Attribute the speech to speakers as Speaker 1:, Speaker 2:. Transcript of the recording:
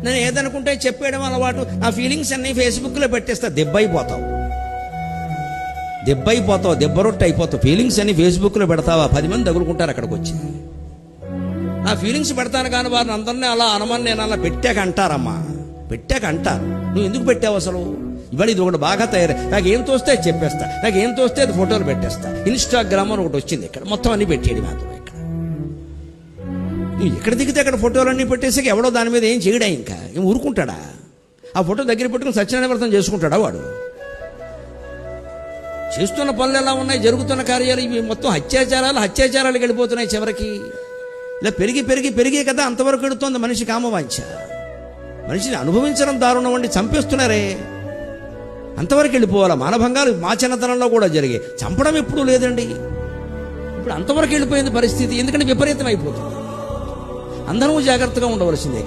Speaker 1: నేను ఏదనుకుంటే చెప్పేయడం అలవాటు. ఆ ఫీలింగ్స్ అన్నీ ఫేస్బుక్లో పెట్టేస్తా. దెబ్బైపోతావు, దెబ్బ రొట్టె అయిపోతావు. ఫీలింగ్స్ అన్ని ఫేస్బుక్లో పెడతావా, 10 మంది తగులుకుంటారు అక్కడికి వచ్చి. నా ఫీలింగ్స్ పెడతాను కానీ వారిని అందరినీ అలా అనమని నేను అలా పెట్టాక అంటారమ్మా, పెట్టాక అంటారు. నువ్వు ఎందుకు పెట్టావు అసలు? ఇవాళ ఇది ఒకటి బాగా తయారై, నాకు ఏం తోస్తే అది చెప్పేస్తా, నాకు ఏం తోస్తే అది ఫోటోలు పెట్టేస్తా. ఇన్స్టాగ్రామ్ అని ఒకటి వచ్చింది, ఇక్కడ మొత్తం అన్ని పెట్టేది మాత్రం. ఇక్కడ నువ్వు ఎక్కడ దిగితే అక్కడ ఫోటోలు అన్నీ పెట్టేసాక ఎవడో దాని మీద ఏం చేయడా, ఇంకా ఏం ఊరుకుంటాడా? ఆ ఫోటో దగ్గర పెట్టుకుని సత్యనారాయణ వ్రతం చేసుకుంటాడా వాడు? చేస్తున్న పనులు ఎలా ఉన్నాయి, జరుగుతున్న కార్యాలు ఇవి మొత్తం హత్యాచారాలకు వెళ్ళిపోతున్నాయి చివరికి. ఇలా పెరిగే కదా అంతవరకు వెళుతోంది మనిషి కామవాంఛ. మనిషిని అనుభవించడం దారుణం అండి, చంపేస్తున్నారే. అంతవరకు వెళ్ళిపోవాలా? మానభంగాలు మా చిన్నతనంలో కూడా జరిగాయి, చంపడం ఎప్పుడూ లేదండి. ఇప్పుడు అంతవరకు వెళ్ళిపోయింది పరిస్థితి, ఎందుకంటే విపరీతం అయిపోతుంది. అందరూ జాగ్రత్తగా ఉండవలసిందే.